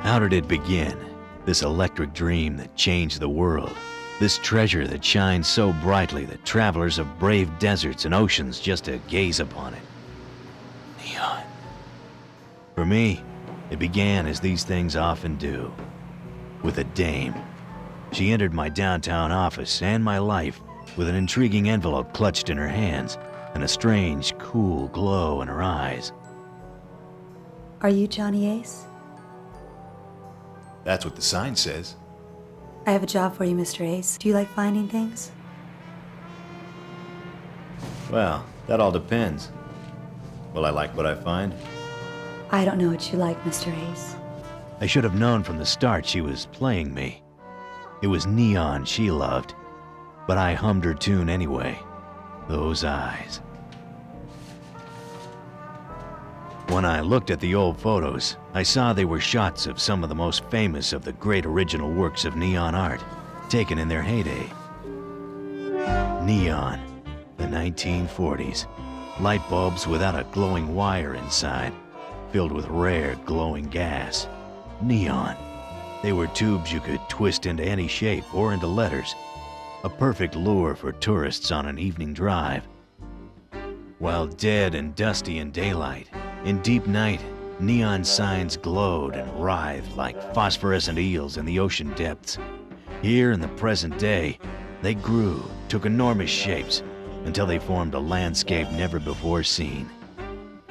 How did it begin? This electric dream that changed the world. This treasure that shines so brightly that travelers have braved deserts and oceans just to gaze upon it. Neon. For me, it began as these things often do, with a dame. She entered my downtown office and my life with an intriguing envelope clutched in her hands and a strange, cool glow in her eyes. Are you Johnny Ace? That's what the sign says. I have a job for you, Mr. Ace. Do you like finding things? Well, that all depends. Will I like what I find? I don't know what you like, Mr. Ace. I should have known from the start she was playing me. It was Neon she loved, but I hummed her tune anyway. Those eyes. When I looked at the old photos, I saw they were shots of some of the most famous of the great original works of neon art, taken in their heyday. Neon, the 1940s. Light bulbs without a glowing wire inside, filled with rare glowing gas. Neon. They were tubes you could twist into any shape or into letters. A perfect lure for tourists on an evening drive. While dead and dusty in daylight, in deep night, neon signs glowed and writhed like phosphorescent eels in the ocean depths. Here in the present day, they grew, took enormous shapes, until they formed a landscape never before seen.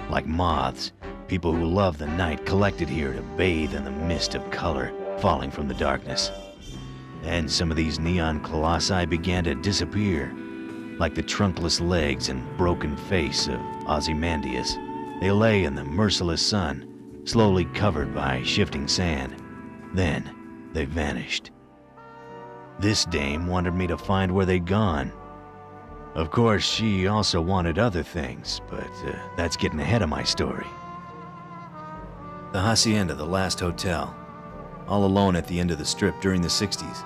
Like moths, people who love the night collected here to bathe in the mist of color falling from the darkness. And some of these neon colossi began to disappear, like the trunkless legs and broken face of Ozymandias. They lay in the merciless sun, slowly covered by shifting sand. Then they vanished. This dame wanted me to find where they'd gone. Of course, she also wanted other things, but that's getting ahead of my story. The Hacienda, the last hotel, all alone at the end of the strip during the 60s.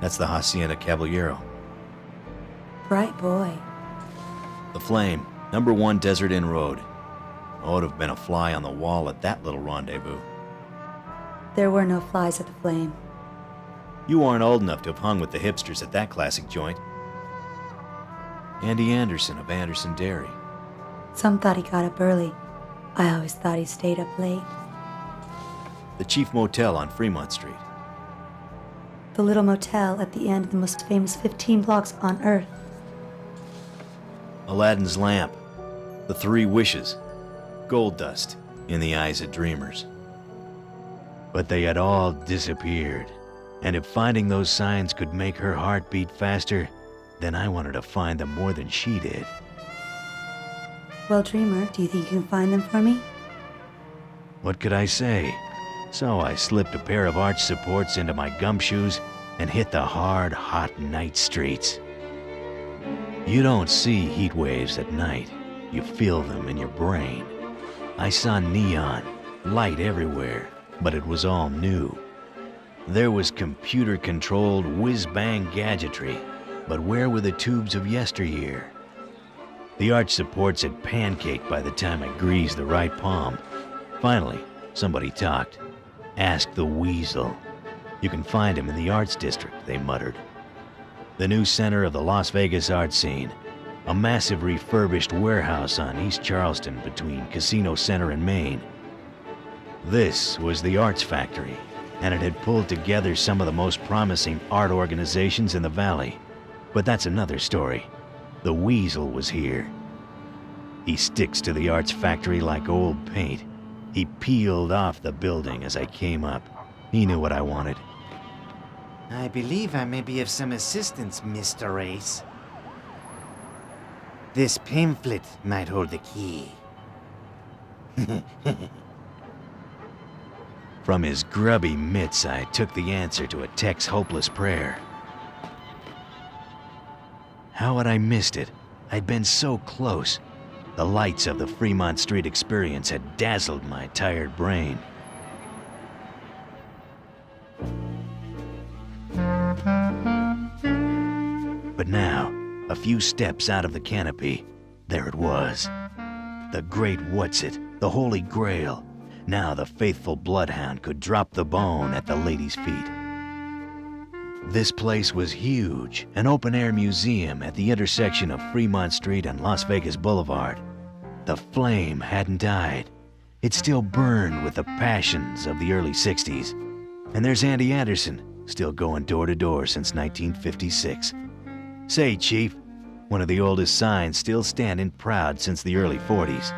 That's the Hacienda Caballero. Bright boy. The Flame, #1 Desert Inn Road. I would have been a fly on the wall at that little rendezvous. There were no flies at the Flame. You aren't old enough to have hung with the hipsters at that classic joint. Andy Anderson of Anderson Dairy. Some thought he got up early. I always thought he stayed up late. The Chief Motel on Fremont Street. The little motel at the end of the most famous 15 blocks on Earth. Aladdin's Lamp. The Three Wishes. Gold dust in the eyes of dreamers. But they had all disappeared. And if finding those signs could make her heart beat faster, then I wanted to find them more than she did. Well, Dreamer, do you think you can find them for me? What could I say? So I slipped a pair of arch supports into my gumshoes and hit the hard, hot night streets. You don't see heat waves at night. You feel them in your brain. I saw neon, light everywhere, but it was all new. There was computer-controlled whiz-bang gadgetry, but where were the tubes of yesteryear? The arch supports had pancaked by the time I greased the right palm. Finally, somebody talked. Ask the Weasel. You can find him in the Arts District, they muttered. The new center of the Las Vegas art scene. A massive refurbished warehouse on East Charleston between Casino Center and Main. This was the Arts Factory, and it had pulled together some of the most promising art organizations in the valley. But that's another story. The Weasel was here. He sticks to the Arts Factory like old paint. He peeled off the building as I came up. He knew what I wanted. I believe I may be of some assistance, Mr. Ace. This pamphlet might hold the key. From his grubby mitts, I took the answer to a tech's hopeless prayer. How had I missed it? I'd been so close. The lights of the Fremont Street experience had dazzled my tired brain. But now, a few steps out of the canopy, there it was. The great what's-it, the Holy Grail. Now the faithful bloodhound could drop the bone at the lady's feet. This place was huge, an open-air museum at the intersection of Fremont Street and Las Vegas Boulevard. The flame hadn't died. It still burned with the passions of the early 60s. And there's Andy Anderson, still going door to door since 1956. Say, Chief, one of the oldest signs still standing proud since the early 40s.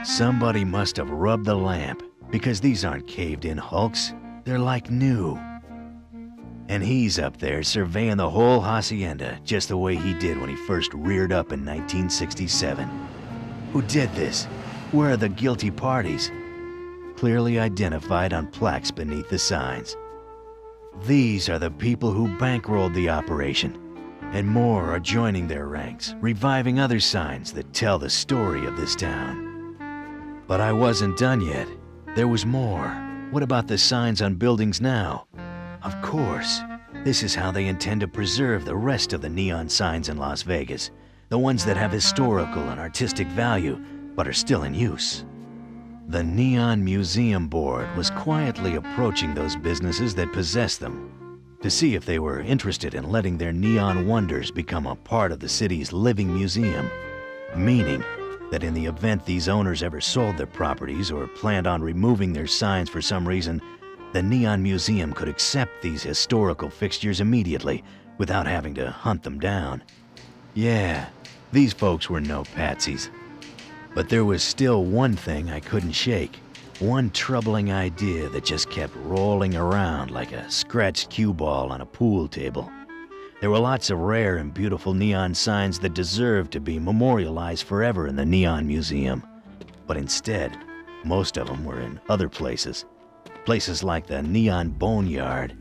Somebody must have rubbed the lamp, because these aren't caved-in hulks. They're like new. And he's up there surveying the whole hacienda just the way he did when he first reared up in 1967. Who did this? Where are the guilty parties? Clearly identified on plaques beneath the signs. These are the people who bankrolled the operation, and more are joining their ranks, reviving other signs that tell the story of this town. But I wasn't done yet. There was more. What about the signs on buildings now? Of course, this is how they intend to preserve the rest of the neon signs in Las Vegas, the ones that have historical and artistic value, but are still in use. The Neon Museum Board was quietly approaching those businesses that possess them to see if they were interested in letting their neon wonders become a part of the city's living museum, meaning that in the event these owners ever sold their properties or planned on removing their signs for some reason, the Neon Museum could accept these historical fixtures immediately without having to hunt them down. Yeah, these folks were no patsies. But there was still one thing I couldn't shake, one troubling idea that just kept rolling around like a scratched cue ball on a pool table. There were lots of rare and beautiful neon signs that deserved to be memorialized forever in the Neon Museum. But instead, most of them were in other places. Places like the Neon Boneyard.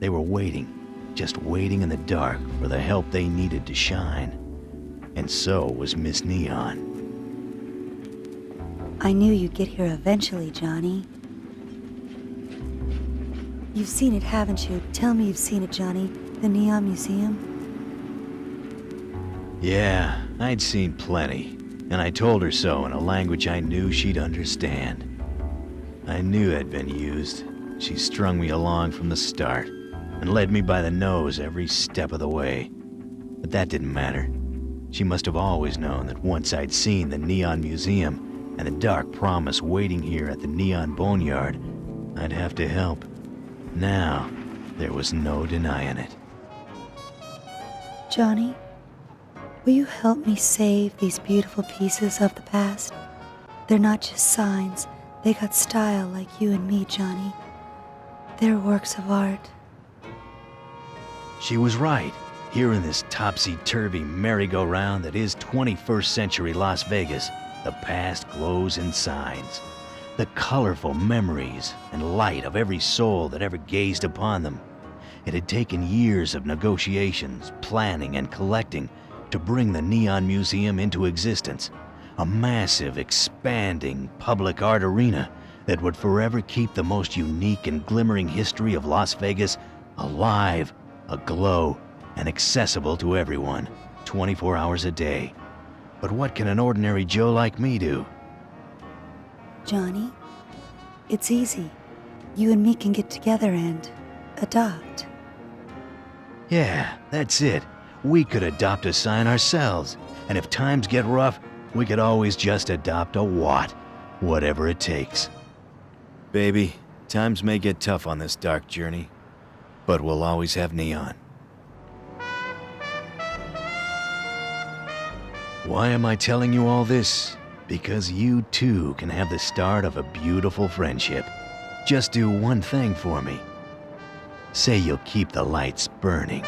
They were waiting, just waiting in the dark for the help they needed to shine. And so was Miss Neon. I knew you'd get here eventually, Johnny. You've seen it, haven't you? Tell me you've seen it, Johnny. The Neon Museum? Yeah, I'd seen plenty, and I told her so in a language I knew she'd understand. I knew I'd been used. She strung me along from the start, and led me by the nose every step of the way. But that didn't matter. She must have always known that once I'd seen the Neon Museum, and the dark promise waiting here at the Neon Boneyard, I'd have to help. Now, there was no denying it. Johnny, will you help me save these beautiful pieces of the past? They're not just signs. They got style like you and me, Johnny. They're works of art. She was right. Here in this topsy-turvy merry-go-round that is 21st century Las Vegas, the past glows in signs. The colorful memories and light of every soul that ever gazed upon them. It had taken years of negotiations, planning, and collecting to bring the Neon Museum into existence. A massive, expanding public art arena that would forever keep the most unique and glimmering history of Las Vegas alive, aglow, and accessible to everyone, 24 hours a day. But what can an ordinary Joe like me do? Johnny, it's easy. You and me can get together and adopt. Yeah, that's it. We could adopt a sign ourselves. And if times get rough, we could always just adopt a Watt, whatever it takes. Baby, times may get tough on this dark journey, but we'll always have neon. Why am I telling you all this? Because you too can have the start of a beautiful friendship. Just do one thing for me. Say you'll keep the lights burning.